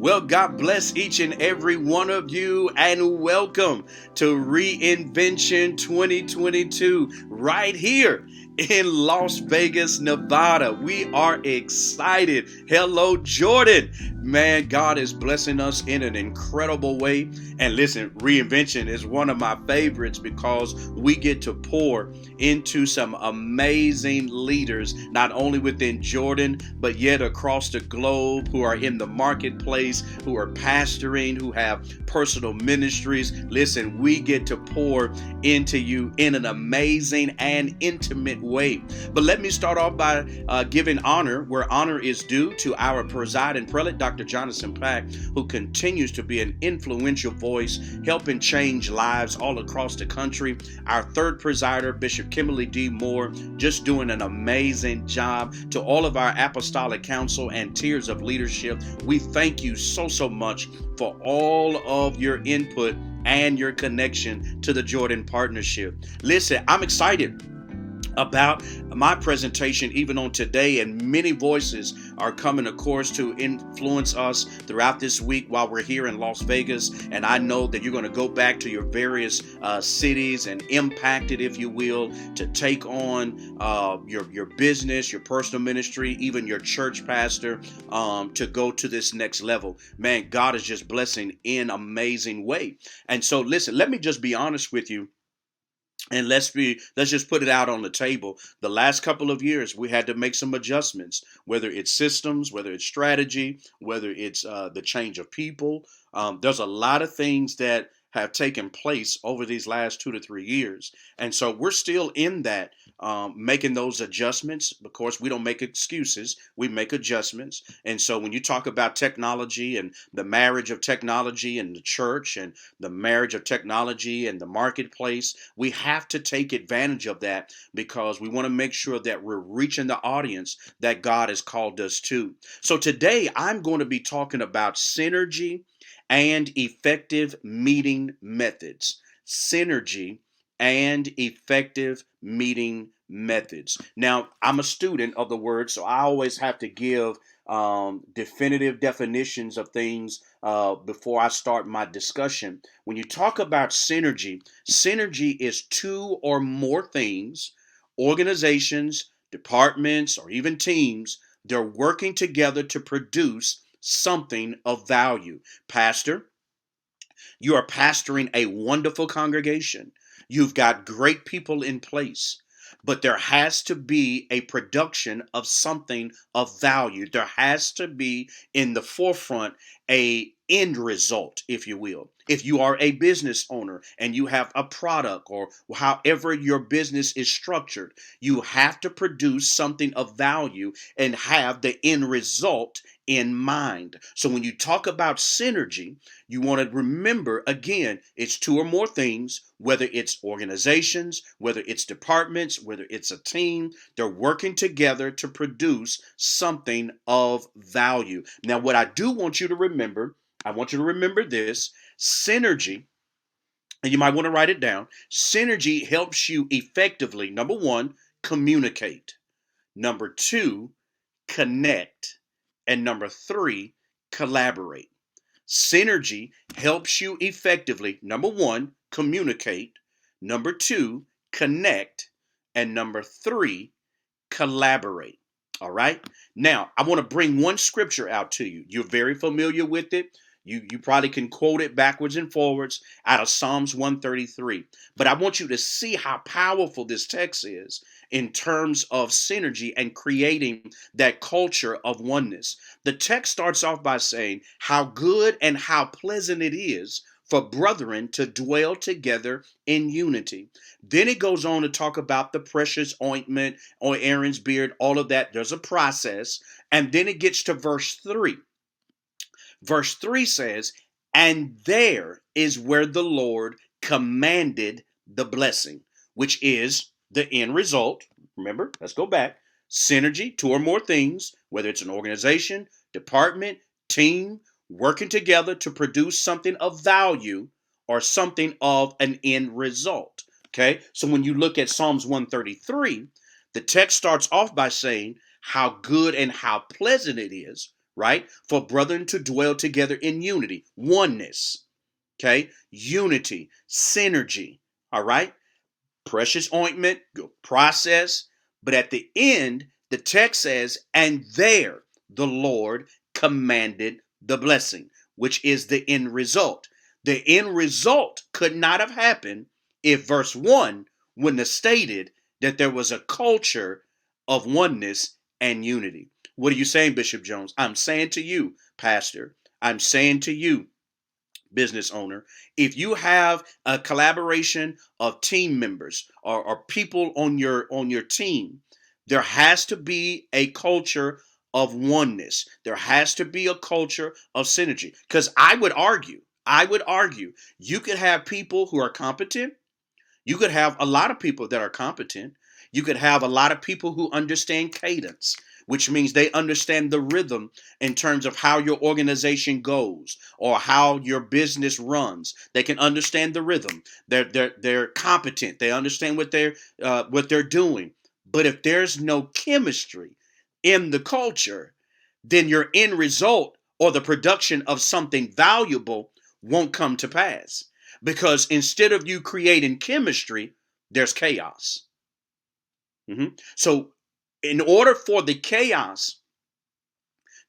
Well, God bless each and every one of you, and welcome to ReInvention 2022 right here in Las Vegas, Nevada. We are excited. Hello, Jordan. Man, God is blessing us in an incredible way. And listen, ReInvention is one of my favorites because we get to pour into some amazing leaders, not only within Jordan, but yet across the globe, who are in the marketplace, who are pastoring, who have personal ministries. Listen, we get to pour into you in an amazing and intimate way. But let me start off by giving honor where honor is due to our presiding prelate, Dr. Jonathan Pack, who continues to be an influential voice, helping change lives all across the country. Our third presider, Bishop Kimberly D. Moore, just doing an amazing job. To all of our apostolic council and tiers of leadership, we thank you so much for all of your input and your connection to the Jordan Partnership. Listen, I'm excited about my presentation even on today, and many voices are coming, of course, to influence us throughout this week while we're here in Las Vegas. And I know that you're going to go back to your various cities and impact it, if you will, to take on your business, your personal ministry, even your church pastor, to go to this next level. Man, God is just blessing in an amazing way. And so listen, let me just be honest with you. And let's just put it out on the table. The last couple of years, we had to make some adjustments, whether it's systems, whether it's strategy, whether it's the change of people. There's a lot of things that have taken place over these last 2 to 3 years. And so we're still in that, making those adjustments. Of course, we don't make excuses. We make adjustments. And so when you talk about technology and the marriage of technology and the church and the marriage of technology and the marketplace, we have to take advantage of that because we want to make sure that we're reaching the audience that God has called us to. So today I'm going to be talking about synergy and effective meeting methods. Synergy and effective meeting methods. Now, I'm a student of the word, so I always have to give definitive definitions of things before I start my discussion. When you talk about synergy, synergy is two or more things, organizations, departments, or even teams. They're working together to produce something of value. Pastor, you are pastoring a wonderful congregation. You've got great people in place, but there has to be a production of something of value. There has to be in the forefront a end result, if you will. If you are a business owner and you have a product or however your business is structured, you have to produce something of value and have the end result in mind. So when you talk about synergy, you want to remember, again, it's two or more things, whether it's organizations, whether it's departments, whether it's a team, they're working together to produce something of value. Now, what I do want you to remember, I want you to remember this, synergy, and you might want to write it down. Synergy helps you effectively, number one, communicate. Number two, connect. And number three, collaborate. Synergy helps you effectively, number one, communicate. Number two, connect. And number three, collaborate. All right. Now, I want to bring one scripture out to you. You're very familiar with it. You probably can quote it backwards and forwards out of Psalms 133. But I want you to see how powerful this text is in terms of synergy and creating that culture of oneness. The text starts off by saying how good and how pleasant it is for brethren to dwell together in unity. Then it goes on to talk about the precious ointment on Aaron's beard, all of that. There's a process. And then it gets to verse 3. Verse 3 says, and there is where the Lord commanded the blessing, which is the end result. Remember, let's go back. Synergy, two or more things, whether it's an organization, department, team, working together to produce something of value or something of an end result. Okay, so when you look at Psalms 133, the text starts off by saying how good and how pleasant it is, right? For brethren to dwell together in unity, oneness, okay? Unity, synergy, all right? Precious ointment, process. But at the end, the text says, and there the Lord commanded the blessing, which is the end result. The end result could not have happened if verse 1 wouldn't have stated that there was a culture of oneness and unity. What are you saying, Bishop Jones? I'm saying to you, Pastor, I'm saying to you, business owner, if you have a collaboration of team members or people on your team, there has to be a culture of oneness. There has to be a culture of synergy. Because I would argue, you could have people who are competent. You could have a lot of people that are competent. You could have a lot of people who understand cadence, which means they understand the rhythm in terms of how your organization goes or how your business runs. They can understand the rhythm. They're competent. They understand what they're doing. But if there's no chemistry in the culture, then your end result or the production of something valuable won't come to pass. Because instead of you creating chemistry, there's chaos. So, in order for the chaos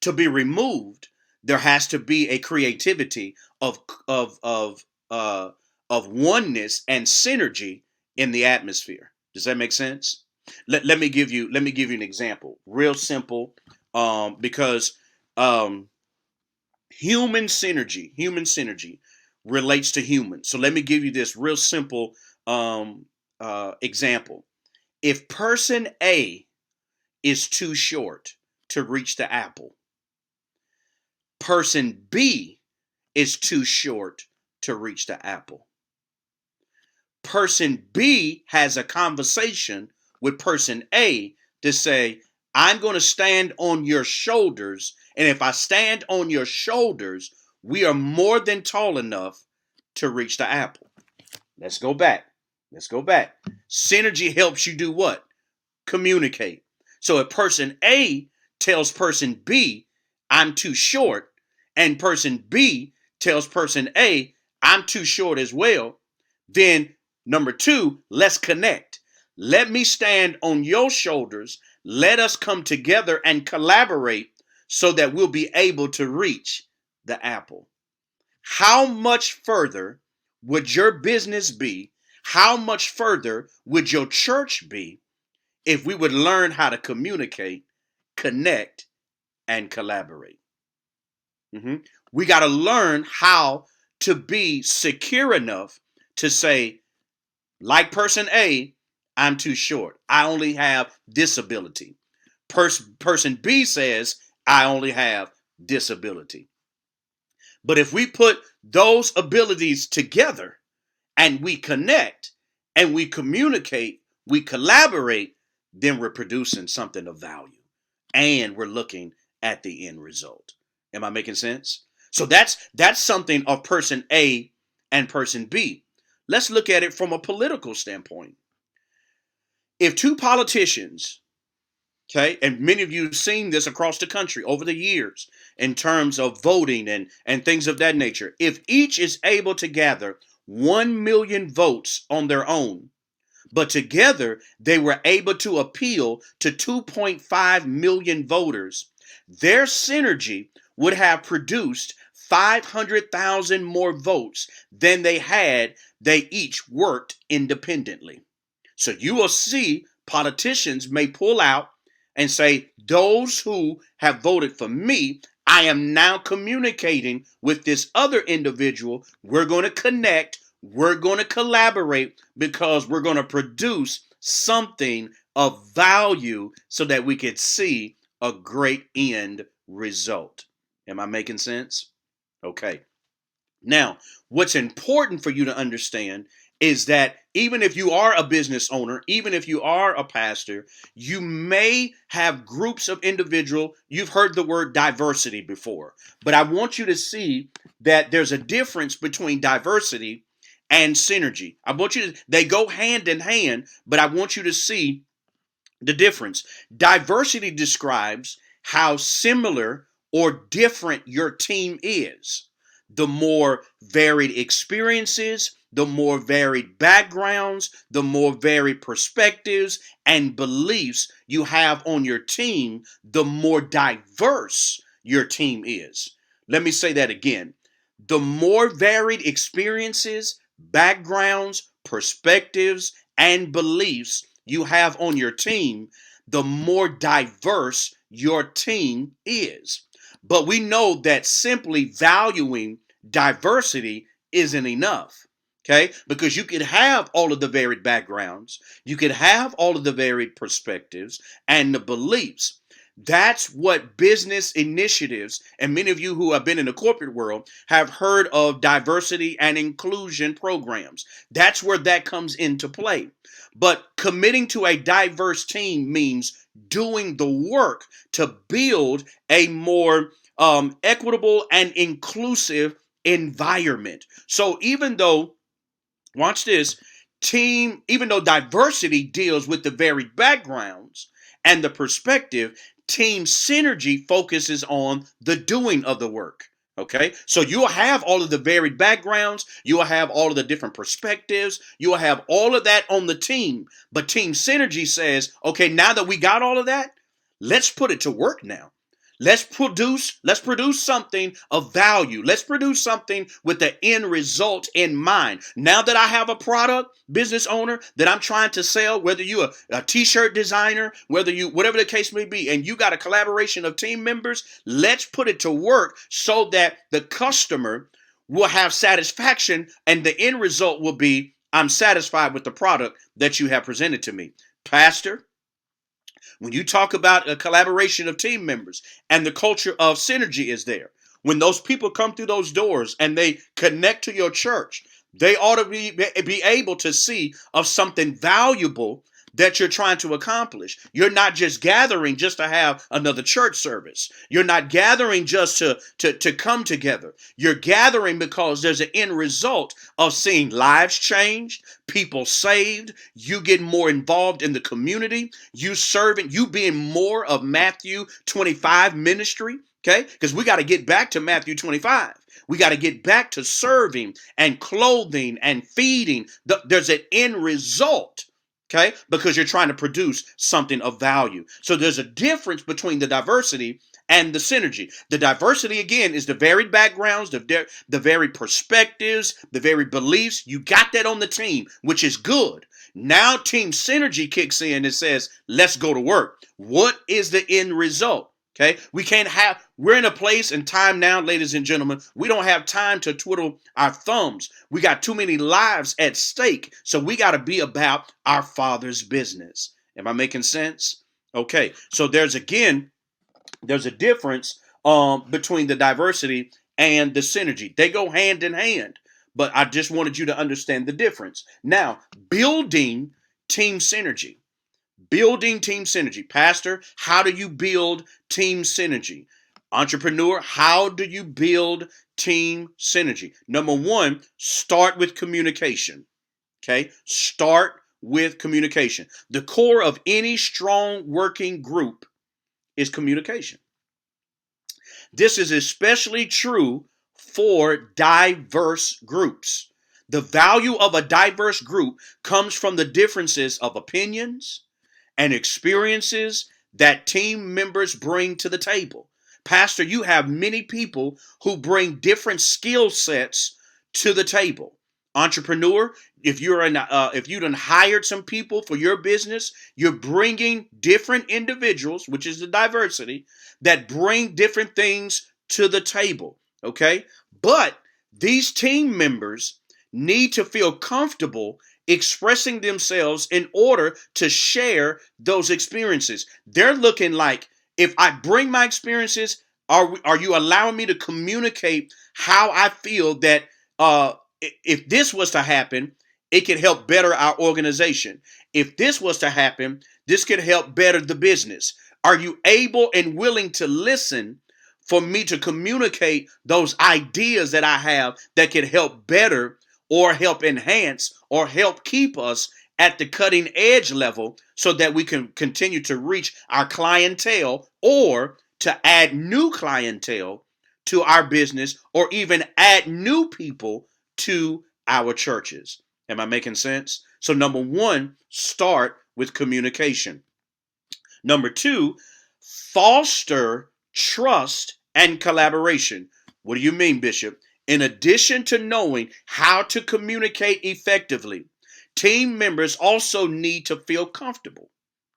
to be removed, there has to be a creativity of of of uh, of oneness and synergy in the atmosphere. Does that make sense? Let me give you an example, real simple, because um, human synergy relates to human. So let me give you this real simple example. If person A is too short to reach the apple, person B is too short to reach the apple. Person B has a conversation with person A to say, I'm going to stand on your shoulders. And if I stand on your shoulders, we are more than tall enough to reach the apple. Let's go back. Synergy helps you do what? Communicate. So if person A tells person B, I'm too short, and person B tells person A, I'm too short as well, then number two, let's connect. Let me stand on your shoulders. Let us come together and collaborate so that we'll be able to reach the apple. How much further would your business be? How much further would your church be if we would learn how to communicate, connect, and collaborate? We got to learn how to be secure enough to say, like person A, I'm too short. I only have this ability. Person B says, I only have this ability. But if we put those abilities together and we connect and we communicate, we collaborate, then we're producing something of value and we're looking at the end result. Am I making sense? So that's something of person A and person B. Let's look at it from a political standpoint. If two politicians, okay, and many of you have seen this across the country over the years in terms of voting and things of that nature, if each is able to gather 1 million votes on their own, but together they were able to appeal to 2.5 million voters, their synergy would have produced 500,000 more votes than they each worked independently. So you will see politicians may pull out and say, those who have voted for me, I am now communicating with this other individual. We're going to connect. We're going to collaborate because we're going to produce something of value so that we could see a great end result. Am I making sense? Okay. Now, what's important for you to understand is that even if you are a business owner, even if you are a pastor, you may have groups of individuals. You've heard the word diversity before, but I want you to see that there's a difference between diversity and synergy. They go hand in hand, but I want you to see the difference. Diversity describes how similar or different your team is, the more varied experiences, the more varied backgrounds, the more varied perspectives and beliefs you have on your team, the more diverse your team is. Let me say that again. The more varied experiences, backgrounds, perspectives, and beliefs you have on your team, the more diverse your team is. But we know that simply valuing diversity isn't enough. Okay, because you could have all of the varied backgrounds, you could have all of the varied perspectives and the beliefs. That's what business initiatives, and many of you who have been in the corporate world have heard of diversity and inclusion programs. That's where that comes into play. But committing to a diverse team means doing the work to build a more equitable and inclusive environment. So even though, watch this, even though diversity deals with the varied backgrounds and the perspective, team synergy focuses on the doing of the work. Okay, so you'll have all of the varied backgrounds, you'll have all of the different perspectives, you'll have all of that on the team. But team synergy says, okay, now that we got all of that, let's put it to work now. Let's produce something of value. Let's produce something with the end result in mind. Now that I have a product, business owner, that I'm trying to sell, whether you're a t-shirt designer, whatever the case may be, and you got a collaboration of team members, let's put it to work so that the customer will have satisfaction and the end result will be, I'm satisfied with the product that you have presented to me. Pastor, when you talk about a collaboration of team members and the culture of synergy is there, when those people come through those doors and they connect to your church, they ought to be able to see of something valuable that you're trying to accomplish. You're not just gathering just to have another church service. You're not gathering just to come together. You're gathering because there's an end result of seeing lives changed, people saved, you getting more involved in the community, you serving, you being more of Matthew 25 ministry. Okay, because we got to get back to Matthew 25. We got to get back to serving and clothing and feeding. There's an end result. Okay, because you're trying to produce something of value. So there's a difference between the diversity and the synergy. The diversity, again, is the varied backgrounds, the varied perspectives, the varied beliefs. You got that on the team, which is good. Now team synergy kicks in and says, let's go to work. What is the end result? Okay, we're in a place and time now, ladies and gentlemen, we don't have time to twiddle our thumbs. We got too many lives at stake. So we got to be about our Father's business. Am I making sense? Okay, so there's a difference between the diversity and the synergy. They go hand in hand, but I just wanted you to understand the difference. Now, building team synergy. Building team synergy. Pastor, how do you build team synergy? Entrepreneur, how do you build team synergy? Number one, start with communication. Okay, start with communication. The core of any strong working group is communication. This is especially true for diverse groups. The value of a diverse group comes from the differences of opinions and experiences that team members bring to the table. Pastor, you have many people who bring different skill sets to the table. Entrepreneur, if you done hired some people for your business, you're bringing different individuals, which is the diversity, that bring different things to the table. Okay, but these team members need to feel comfortable expressing themselves in order to share those experiences. They're looking like, if I bring my experiences, are you allowing me to communicate how I feel that if this was to happen, it could help better our organization. If this was to happen, this could help better the business. Are you able and willing to listen for me to communicate those ideas that I have that could help better or help enhance or help keep us at the cutting edge level so that we can continue to reach our clientele or to add new clientele to our business or even add new people to our churches. Am I making sense? So number one, start with communication. Number two, foster trust and collaboration. What do you mean, Bishop? In addition to knowing how to communicate effectively, team members also need to feel comfortable.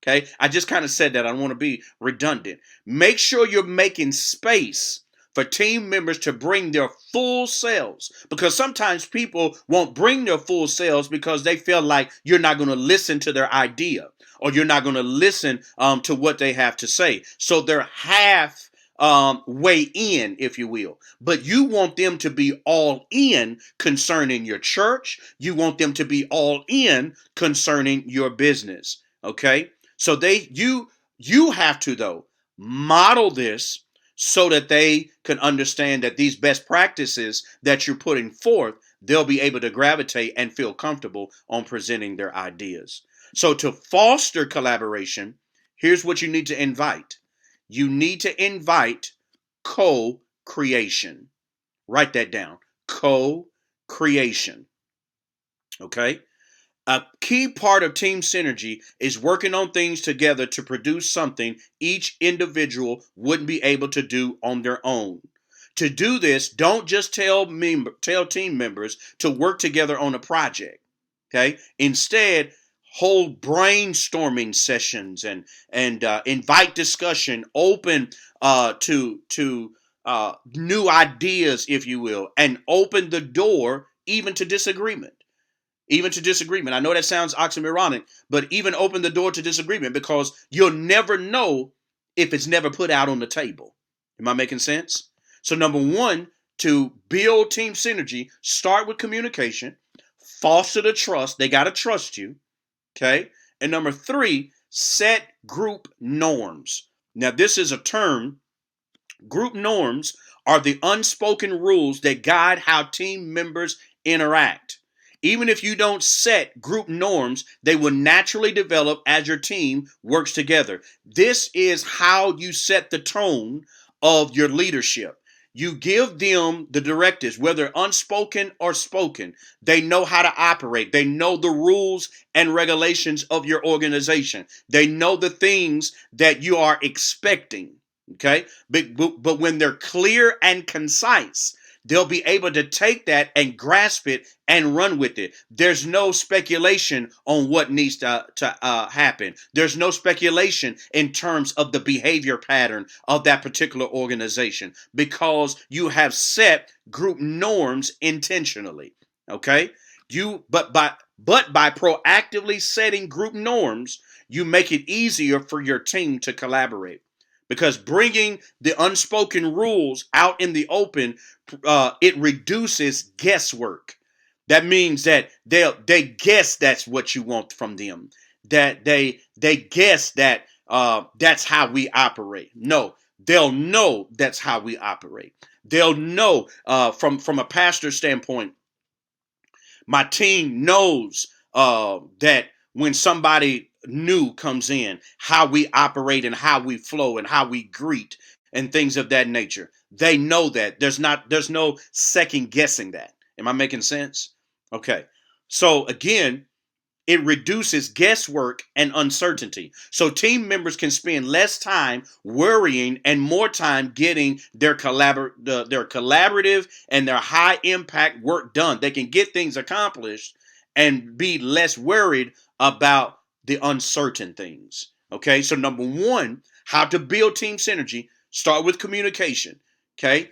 Okay, I just kind of said that. I don't want to be redundant. Make sure you're making space for team members to bring their full selves, because sometimes people won't bring their full selves because they feel like you're not going to listen to their idea or you're not going to listen to what they have to say. So they're half way in, if you will. But you want them to be all in concerning your church. You want them to be all in concerning your business. Okay? So you have to, though, model this so that they can understand that these best practices that you're putting forth, they'll be able to gravitate and feel comfortable on presenting their ideas. So to foster collaboration, here's what you need to invite. You need to invite co-creation. Write that down. Co-creation. Okay? A key part of team synergy is working on things together to produce something each individual wouldn't be able to do on their own. To do this, don't just tell team members to work together on a project. Okay? Instead, hold brainstorming sessions and invite discussion, open to new ideas, if you will, and open the door even to disagreement. Even to disagreement. I know that sounds oxymoronic, but even open the door to disagreement, because you'll never know if it's never put out on the table. Am I making sense? So number one, to build team synergy, start with communication, foster the trust. They got to trust you. Okay. And number three, set group norms. Now, this is a term. Group norms are the unspoken rules that guide how team members interact. Even if you don't set group norms, they will naturally develop as your team works together. This is how you set the tone of your leadership. You give them the directives, whether unspoken or spoken. They know how to operate. They know the rules and regulations of your organization. They know the things that you are expecting. Okay? But when they're clear and concise, they'll be able to take that and grasp it and run with it. There's no speculation on what needs to happen. There's no speculation in terms of the behavior pattern of that particular organization, because you have set group norms intentionally. Okay? But by proactively setting group norms, you make it easier for your team to collaborate. Because bringing the unspoken rules out in the open, it reduces guesswork. That means that they guess that's what you want from them. That they guess that that's how we operate. No, they'll know that's how we operate. They'll know from a pastor standpoint. My team knows that when somebody new comes in, how we operate and how we flow and how we greet and things of that nature. They know that. There's no second guessing that. Am I making sense? Okay. So again, it reduces guesswork and uncertainty. So team members can spend less time worrying and more time getting their collaborative and their high impact work done. They can get things accomplished and be less worried about the uncertain things. Okay, so number one, how to build team synergy. Start with communication. Okay,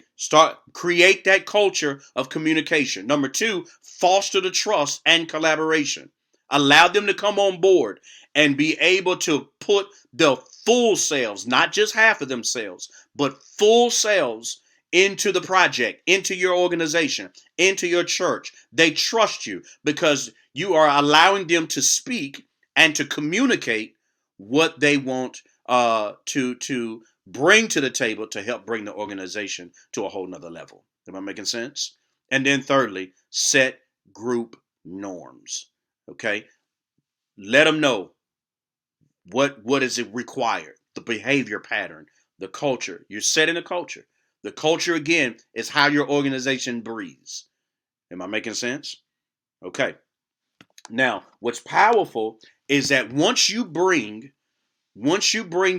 create that culture of communication. Number two, foster the trust and collaboration. Allow them to come on board and be able to put the full selves, not just half of themselves, but full selves into the project, into your organization, into your church. They trust you because you are allowing them to speak and to communicate what they want to bring to the table to help bring the organization to a whole nother level. Am I making sense? And then thirdly, set group norms. Okay, let them know what is it required, the behavior pattern The culture. You're setting the culture. The culture, again, is how your organization breathes. Am I making sense? Okay. Now, what's powerful is that once you bring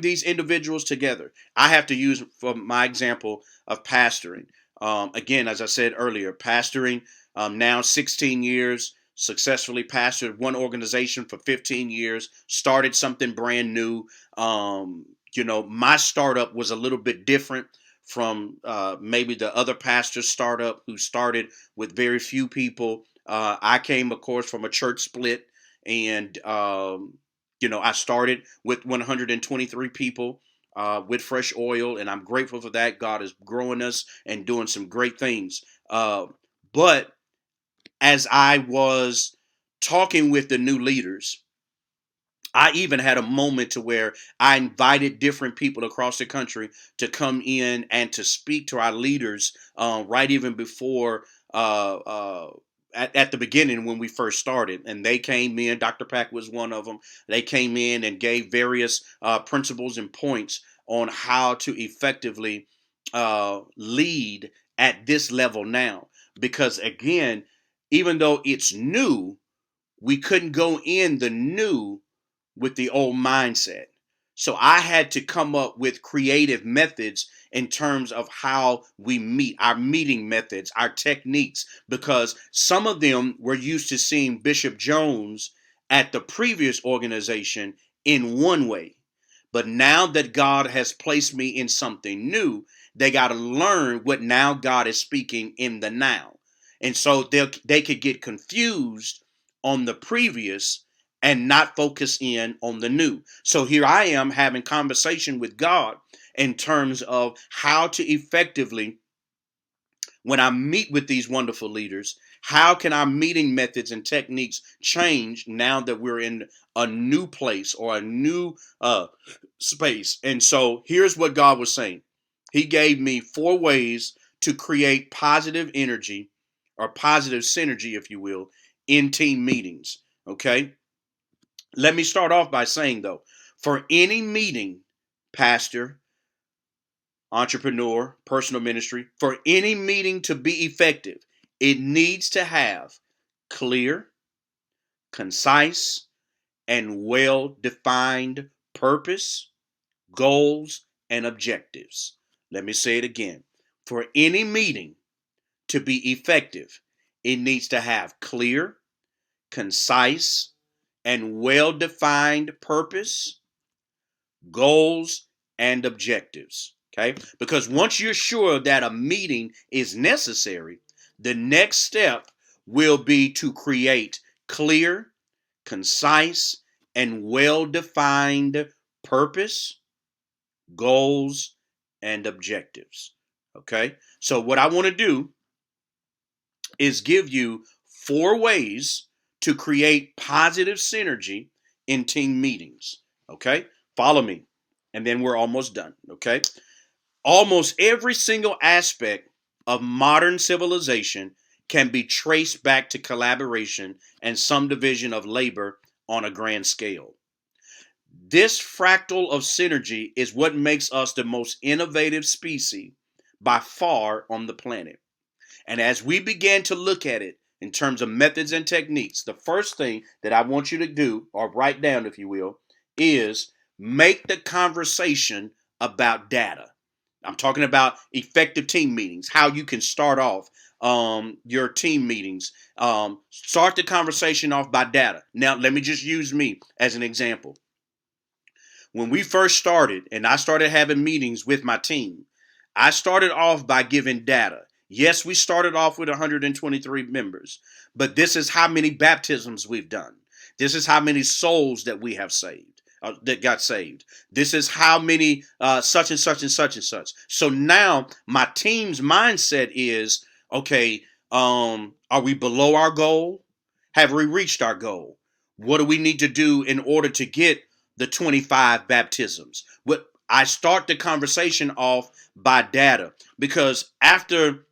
these individuals together, I have to use for my example of pastoring. Again, as I said earlier, pastoring now 16 years, successfully pastored one organization for 15 years, started something brand new. My startup was a little bit different from maybe the other pastor's startup who started with very few people. I came, of course, from a church split, and I started with 123 people with fresh oil, and I'm grateful for that. God is growing us and doing some great things. But as I was talking with the new leaders, I even had a moment to where I invited different people across the country to come in and to speak to our leaders right even before at the beginning when we first started. And they came in, Dr. Pack was one of them. They came in and gave various principles and points on how to effectively lead at this level now. Because again, even though it's new, we couldn't go in the new with the old mindset. So I had to come up with creative methods in terms of how we meet, our meeting methods, our techniques, because some of them were used to seeing Bishop Jones at the previous organization in one way. But now that God has placed me in something new, they got to learn what now God is speaking in the now. And so they could get confused on the previous and not focus in on the new. So here I am having conversation with God in terms of how to effectively, when I meet with these wonderful leaders, how can our meeting methods and techniques change now that we're in a new place or a new space? And so here's what God was saying. He gave me 4 ways to create positive energy or positive synergy, if you will, in team meetings. Okay. Let me start off by saying, though, for any meeting, pastor, entrepreneur, personal ministry, for any meeting to be effective, it needs to have clear, concise, and well-defined purpose, goals, and objectives. Let me say it again. For any meeting to be effective, it needs to have clear, concise, and well-defined purpose, goals, and objectives. Okay? Because once you're sure that a meeting is necessary, the next step will be to create clear, concise, and well-defined purpose, goals, and objectives. Okay? So what I want to do is give you 4 ways to create positive synergy in team meetings. Okay? Follow me. And then we're almost done. Okay? Almost every single aspect of modern civilization can be traced back to collaboration and some division of labor on a grand scale. This fractal of synergy is what makes us the most innovative species by far on the planet. And as we begin to look at it in terms of methods and techniques, the first thing that I want you to do, or write down if you will, is make the conversation about data. I'm talking about effective team meetings, how you can start off your team meetings. Start the conversation off by data. Now, let me just use me as an example. When we first started and I started having meetings with my team, I started off by giving data. Yes, we started off with 123 members, but this is how many baptisms we've done. This is how many souls that we have saved, that got saved. This is how many such and such and such and such. So now my team's mindset is, okay, are we below our goal? Have we reached our goal? What do we need to do in order to get the 25 baptisms? What I start the conversation off by data, because after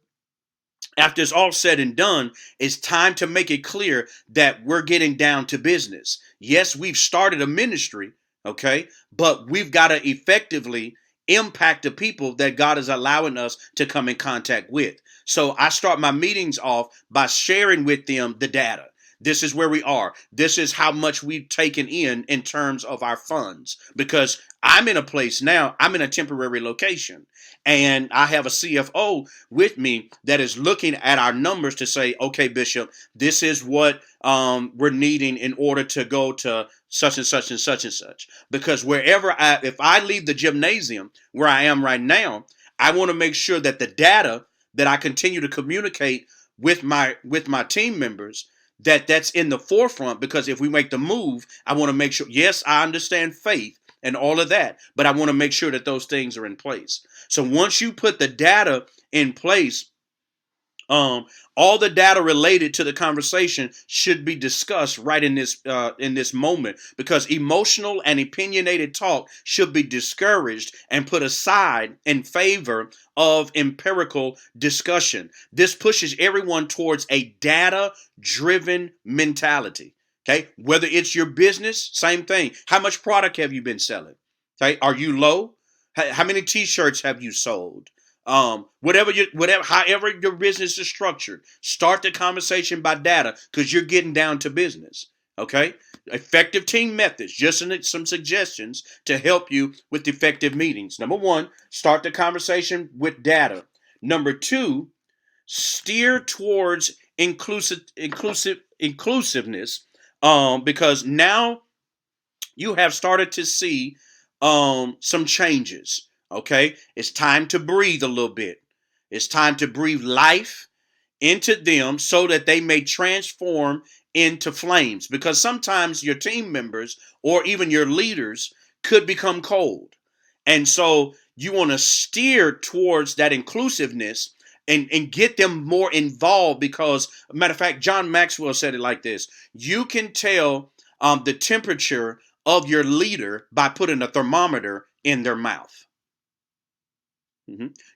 it's all said and done, it's time to make it clear that we're getting down to business. Yes, we've started a ministry, okay, but we've got to effectively impact the people that God is allowing us to come in contact with. So I start my meetings off by sharing with them the data. This is where we are. This is how much we've taken in terms of our funds. Because I'm in a place now, I'm in a temporary location. And I have a CFO with me that is looking at our numbers to say, okay, Bishop, this is what we're needing in order to go to such and such and such and such. Because if I leave the gymnasium where I am right now, I want to make sure that the data that I continue to communicate with my team members, that's in the forefront. Because if we make the move, I want to make sure, yes, I understand faith and all of that, but I want to make sure that those things are in place. So once you put the data in place, all the data related to the conversation should be discussed right in this moment, because emotional and opinionated talk should be discouraged and put aside in favor of empirical discussion. This pushes everyone towards a data-driven mentality. Okay, whether it's your business, same thing. How much product have you been selling? Okay, are you low? How many T-shirts have you sold? However your business is structured, start the conversation by data, because you're getting down to business. Okay, effective team methods. Just some suggestions to help you with effective meetings. Number one, start the conversation with data. Number two, steer towards inclusiveness. Because now you have started to see some changes. Okay, it's time to breathe a little bit. It's time to breathe life into them so that they may transform into flames. Because sometimes your team members or even your leaders could become cold. And so you want to steer towards that inclusiveness and get them more involved. Because, matter of fact, John Maxwell said it like this: you can tell the temperature of your leader by putting a thermometer in their mouth.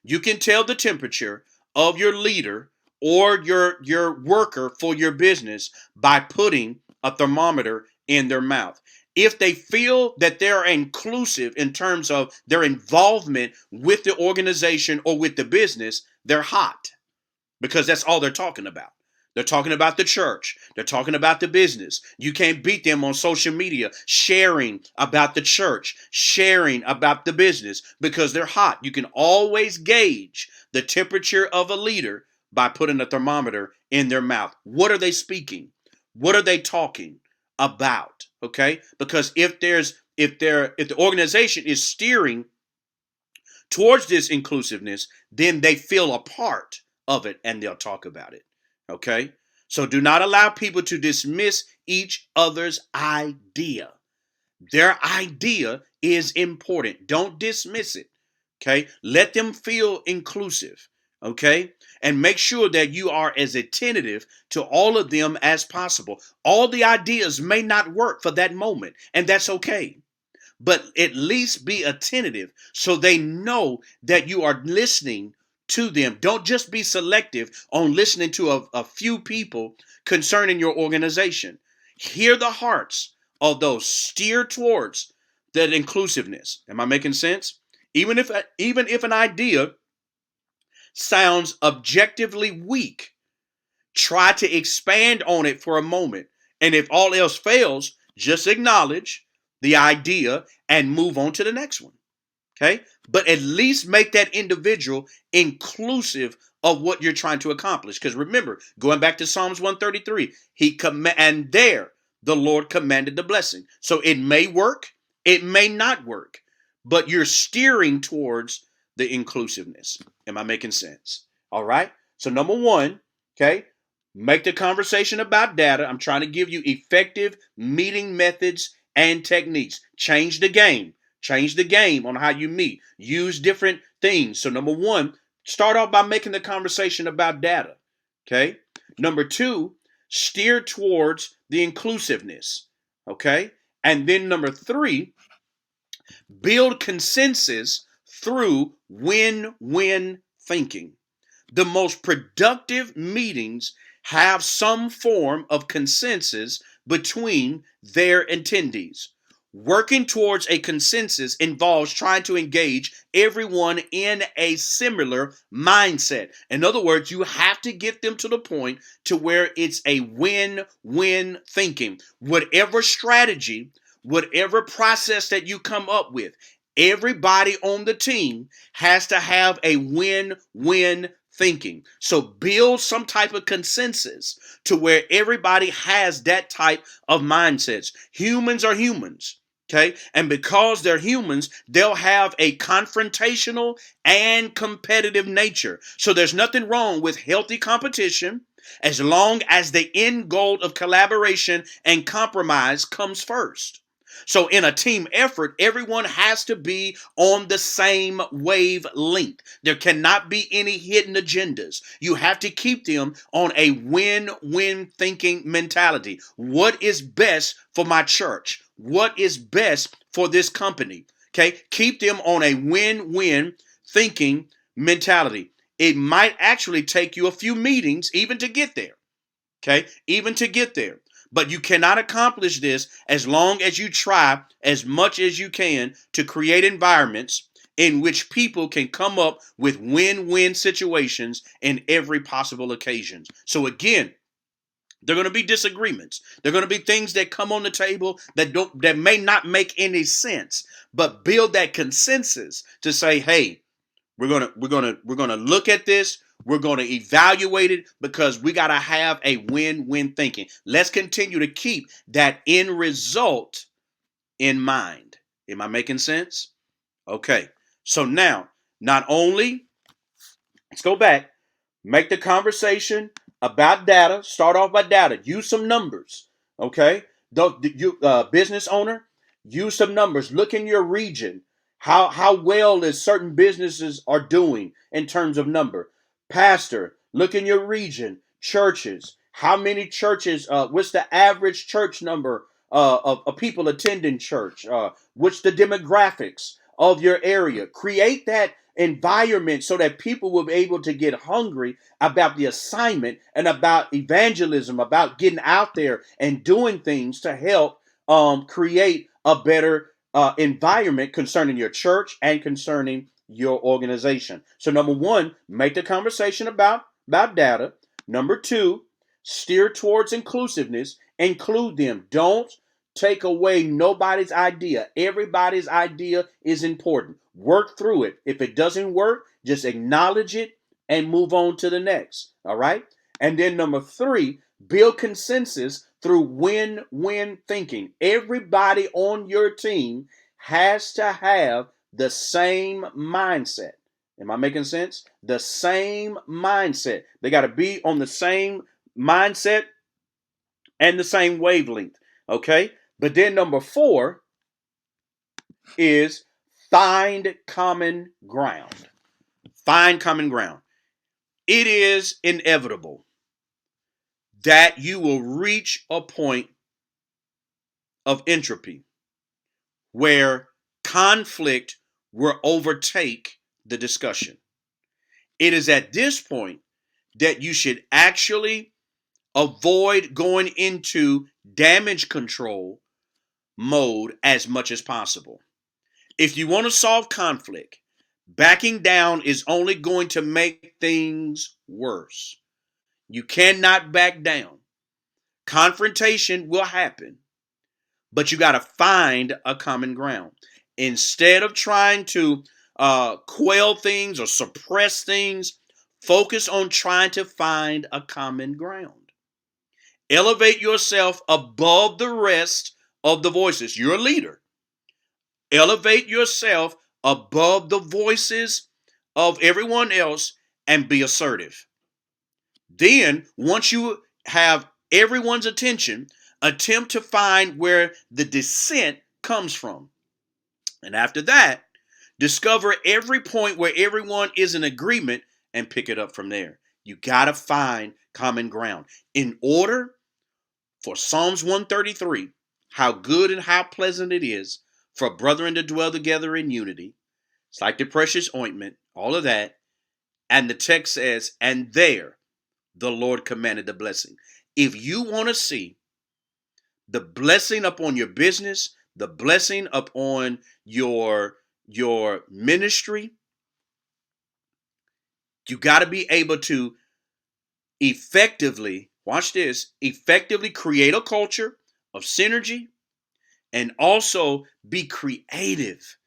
You can tell the temperature of your leader or your worker for your business by putting a thermometer in their mouth. If they feel that they're inclusive in terms of their involvement with the organization or with the business, they're hot, because that's all they're talking about. They're talking about the church. They're talking about the business. You can't beat them on social media sharing about the church, sharing about the business, because they're hot. You can always gauge the temperature of a leader by putting a thermometer in their mouth. What are they speaking? What are they talking about? Okay? Because if the organization is steering towards this inclusiveness, then they feel a part of it and they'll talk about it. Okay? So do not allow people to dismiss each other's idea. Their idea is important. Don't dismiss it. Okay? Let them feel inclusive. Okay? And make sure that you are as attentive to all of them as possible. All the ideas may not work for that moment, and that's okay. But at least be attentive so they know that you are listening to them. Don't just be selective on listening to a few people concerning your organization. Hear the hearts of those. Steer towards that inclusiveness. Am I making sense? Even if an idea sounds objectively weak, try to expand on it for a moment. And if all else fails, just acknowledge the idea and move on to the next one. Okay? But at least make that individual inclusive of what you're trying to accomplish. Because remember, going back to Psalms 133, and there the Lord commanded the blessing. So it may work, it may not work, but you're steering towards the inclusiveness. Am I making sense? All right. So number one, okay, make the conversation about data. I'm trying to give you effective meeting methods and techniques. Change the game. Change the game on how you meet. Use different things. So number one, start off by making the conversation about data. Okay. Number two, steer towards the inclusiveness. Okay. And then number three, build consensus through win-win thinking. The most productive meetings have some form of consensus between their attendees. Working towards a consensus involves trying to engage everyone in a similar mindset. In other words, you have to get them to the point to where it's a win-win thinking. Whatever strategy, whatever process that you come up with, everybody on the team has to have a win-win thinking. So build some type of consensus to where everybody has that type of mindsets. Humans are humans. Okay. And because they're humans, they'll have a confrontational and competitive nature. So there's nothing wrong with healthy competition as long as the end goal of collaboration and compromise comes first. So in a team effort, everyone has to be on the same wavelength. There cannot be any hidden agendas. You have to keep them on a win-win thinking mentality. What is best for my church? What is best for this company? Okay, keep them on a win-win thinking mentality. It might actually take you a few meetings even to get there. Okay, even to get there. But you cannot accomplish this as long as you try as much as you can to create environments in which people can come up with win-win situations in every possible occasion. So again, there are going to be disagreements. There are going to be things that come on the table that may not make any sense, but build that consensus to say, hey, we're gonna look at this. We're gonna evaluate it because we gotta have a win-win thinking. Let's continue to keep that end result in mind. Am I making sense? Okay. So now, not only let's go back, make the conversation about data. Start off by data. Use some numbers. Okay. You business owner, use some numbers. Look in your region. How well is certain businesses are doing in terms of number? Pastor, look in your region. Churches. How many churches? What's the average church number of people attending church? What's the demographics of your area? Create that environment so that people will be able to get hungry about the assignment and about evangelism, about getting out there and doing things to help create a better environment concerning your church and concerning your organization. So number one, make the conversation about data. Number two, steer towards inclusiveness. Include them. Don't take away nobody's idea. Everybody's idea is important. Work through it. If it doesn't work, just acknowledge it and move on to the next. All right. And then number three, build consensus through win-win thinking. Everybody on your team has to have the same mindset. Am I making sense? The same mindset. They got to be on the same mindset and the same wavelength. Okay. But then number four is find common ground. Find common ground. It is inevitable that you will reach a point of entropy where conflict will overtake the discussion. It is at this point that you should actually avoid going into damage control mode as much as possible. If you want to solve conflict, backing down is only going to make things worse. You cannot back down. Confrontation will happen, but you got to find a common ground. Instead of trying to quell things or suppress things, focus on trying to find a common ground. Elevate yourself above the rest of the voices. You're a leader. Elevate yourself above the voices of everyone else and be assertive. Then, once you have everyone's attention, attempt to find where the dissent comes from. And after that, discover every point where everyone is in agreement and pick it up from there. You got to find common ground. In order for Psalms 133, how good and how pleasant it is for brethren to dwell together in unity. It's like the precious ointment, all of that. And the text says, and there the Lord commanded the blessing. If you want to see the blessing upon your business, the blessing upon your ministry. You got to be able to effectively, watch this, effectively create a culture of synergy and also be creative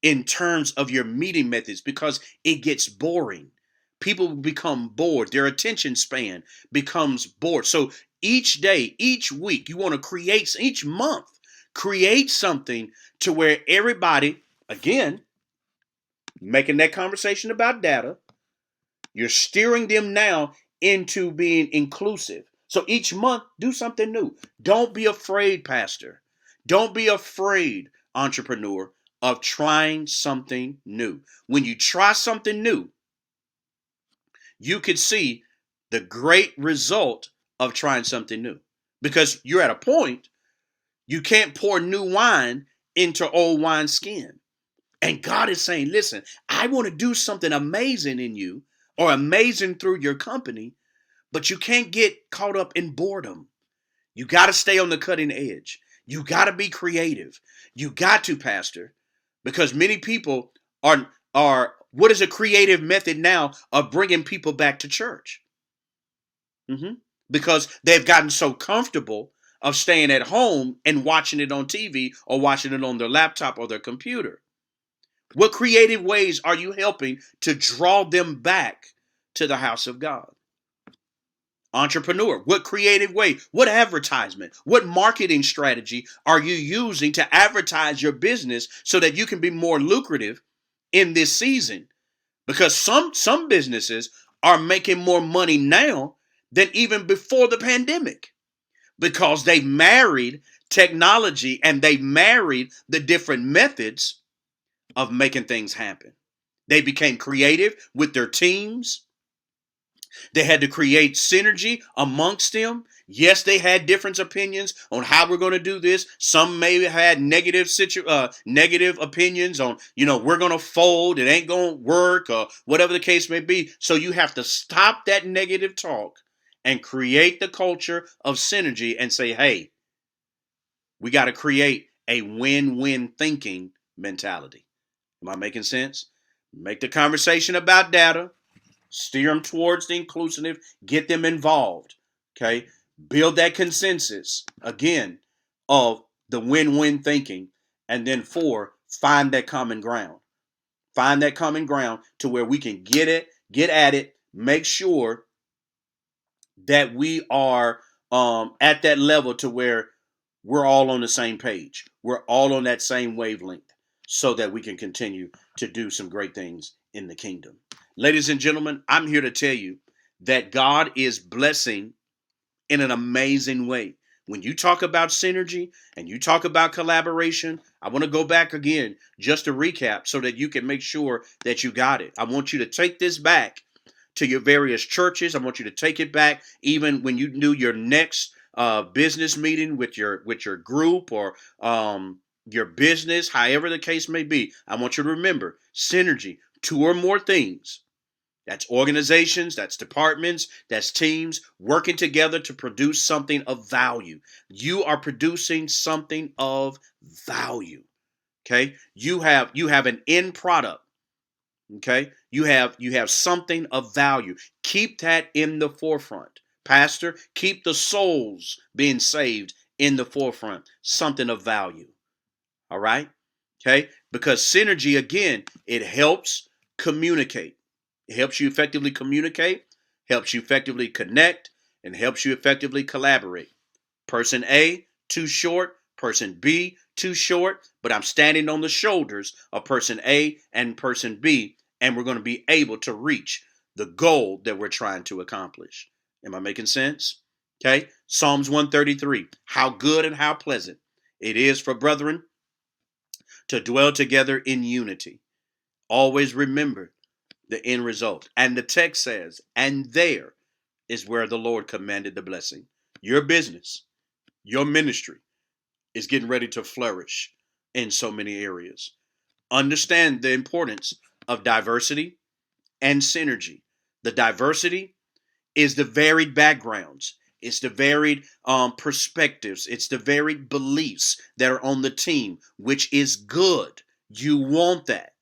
in terms of your meeting methods because it gets boring. People become bored. Their attention span becomes bored. So each day, each week, you want to create, each month, create something to where everybody, again, making that conversation about data, you're steering them now into being inclusive. So each month, do something new. Don't be afraid, Pastor. Don't be afraid, entrepreneur, of trying something new. When you try something new, you could see the great result of trying something new. Because you're at a point, you can't pour new wine into old wine skin. And God is saying, listen, I want to do something amazing in you or amazing through your company, but you can't get caught up in boredom. You got to stay on the cutting edge. You got to be creative. You got to, Pastor, because many people are what is a creative method now of bringing people back to church? Because they've gotten so comfortable of staying at home and watching it on TV or watching it on their laptop or their computer. What creative ways are you helping to draw them back to the house of God? Entrepreneur, what creative way, what advertisement, what marketing strategy are you using to advertise your business so that you can be more lucrative in this season? Because some businesses are making more money now than even before the pandemic because they married technology and they married the different methods of making things happen. They became creative with their teams. They had to create synergy amongst them. Yes, they had different opinions on how we're going to do this. Some may have had negative opinions on, we're going to fold, it ain't going to work, or whatever the case may be. So you have to stop that negative talk and create the culture of synergy and say, hey, we got to create a win-win thinking mentality. Am I making sense? Make the conversation about data. Steer them towards the inclusive. Get them involved. Okay? Build that consensus, again, of the win-win thinking. And then 4, find that common ground. Find that common ground to where we can get at it, make sure that we are at that level to where we're all on the same page. We're all on that same wavelength so that we can continue to do some great things in the kingdom. Ladies and gentlemen, I'm here to tell you that God is blessing in an amazing way. When you talk about synergy and you talk about collaboration, I want to go back again just to recap so that you can make sure that you got it. I want you to take this back to your various churches. I want you to take it back even when you do your next business meeting with your group or your business, however the case may be. I want you to remember synergy, 2 or more things. That's organizations, that's departments, that's teams working together to produce something of value. You are producing something of value. Okay? You have an end product. Okay? You have something of value. Keep that in the forefront. Pastor, keep the souls being saved in the forefront. Something of value. All right? Okay? Because synergy, again, it helps communicate. It helps you effectively communicate, helps you effectively connect, and helps you effectively collaborate. Person A, too short. Person B, too short. But I'm standing on the shoulders of person A and person B, and we're going to be able to reach the goal that we're trying to accomplish. Am I making sense? Okay. Psalms 133. How good and how pleasant it is for brethren to dwell together in unity. Always remember the end result. And the text says, and there is where the Lord commanded the blessing. Your business, your ministry is getting ready to flourish in so many areas. Understand the importance of diversity and synergy. The diversity is the varied backgrounds It's the varied perspectives. It's the varied beliefs that are on the team, which is good. You want that.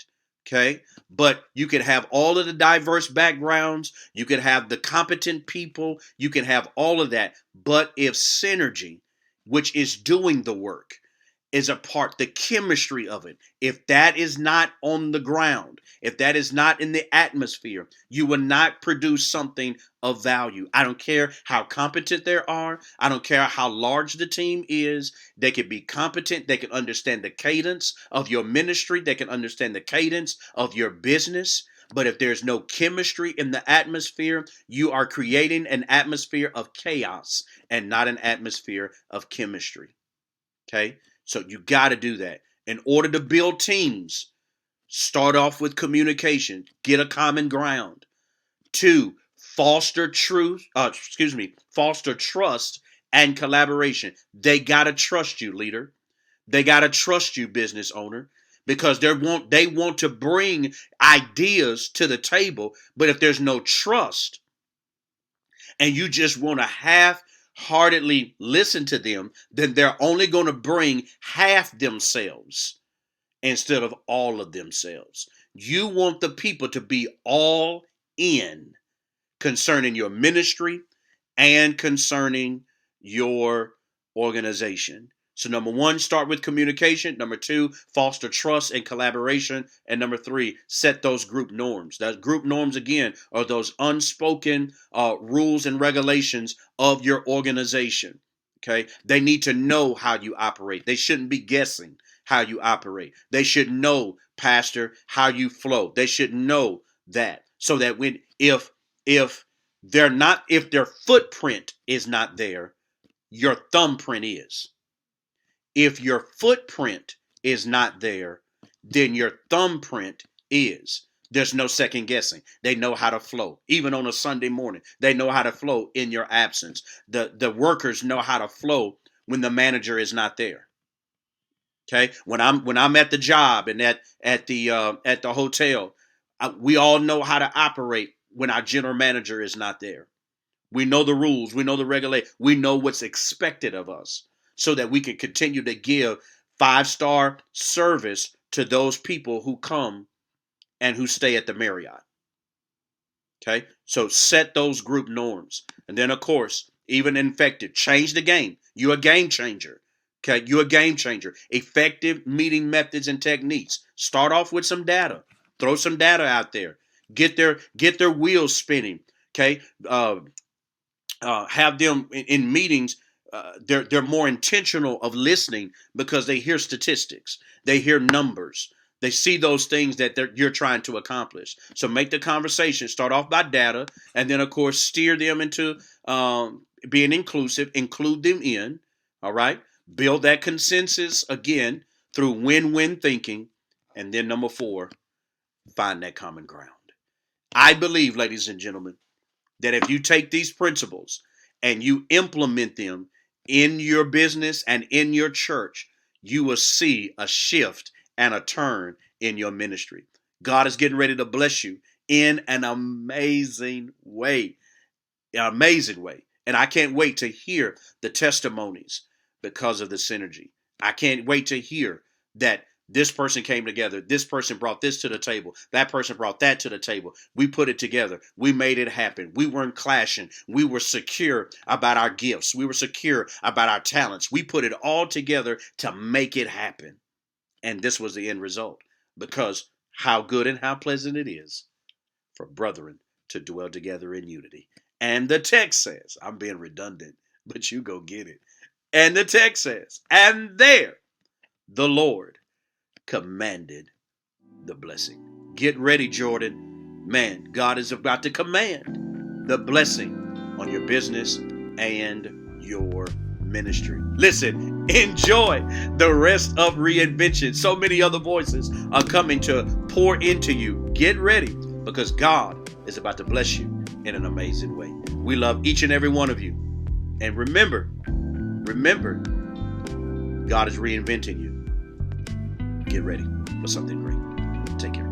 Okay. But you can have all of the diverse backgrounds. You can have the competent people. You can have all of that. But if synergy, which is doing the work, is a part, the chemistry of it, if that is not on the ground, if that is not in the atmosphere, you will not produce something of value. I don't care how competent they are. I don't care how large the team is. They can be competent. They can understand the cadence of your ministry. They can understand the cadence of your business. But if there's no chemistry in the atmosphere, you are creating an atmosphere of chaos and not an atmosphere of chemistry. Okay? So you got to do that. In order to build teams, start off with communication, get a common ground. 2, foster trust and collaboration. They got to trust you, leader. They got to trust you, business owner, because they want to bring ideas to the table. But if there's no trust and you just want to half-heartedly listen to them, then they're only going to bring half themselves instead of all of themselves. You want the people to be all in concerning your ministry and concerning your organization. So number 1, start with communication. Number 2, foster trust and collaboration. And number 3, set those group norms. Those group norms, again, are those unspoken rules and regulations of your organization. Okay, they need to know how you operate. They shouldn't be guessing how you operate. They should know, Pastor, how you flow. They should know that, so that if their footprint is not there, your thumbprint is. If your footprint is not there, then your thumbprint is. There's no second guessing. They know how to flow. Even on a Sunday morning, they know how to flow in your absence. The workers know how to flow when the manager is not there. Okay, when I'm at the job and at the hotel, we all know how to operate when our general manager is not there. We know the rules. We know the regulations. We know what's expected of us, so that we can continue to give 5-star service to those people who come and who stay at the Marriott. Okay, so set those group norms. And then, of course, even infected, change the game. You're a game changer. Okay, you're a game changer. Effective meeting methods and techniques. Start off with some data. Throw some data out there. Get their wheels spinning. Okay, have them in meetings. They're more intentional of listening because they hear statistics. They hear numbers. They see those things that you're trying to accomplish. So make the conversation. Start off by data, and then, of course, steer them into being inclusive. Include them in. All right. Build that consensus again through win-win thinking. And then number 4, find that common ground. I believe, ladies and gentlemen, that if you take these principles and you implement them in your business and in your church, you will see a shift and a turn in your ministry. God is getting ready to bless you in an amazing way. An amazing way. And I can't wait to hear the testimonies because of the synergy. I can't wait to hear that this person came together. This person brought this to the table. That person brought that to the table. We put it together. We made it happen. We weren't clashing. We were secure about our gifts. We were secure about our talents. We put it all together to make it happen. And this was the end result, because how good and how pleasant it is for brethren to dwell together in unity. And the text says, I'm being redundant, but you go get it. And the text says, and there the Lord commanded the blessing. Get ready, Jordan. Man, God is about to command the blessing on your business and your ministry. Listen, enjoy the rest of ReINvention. So many other voices are coming to pour into you. Get ready, because God is about to bless you in an amazing way. We love each and every one of you. And remember, God is reinventing you. Get ready for something great. Take care.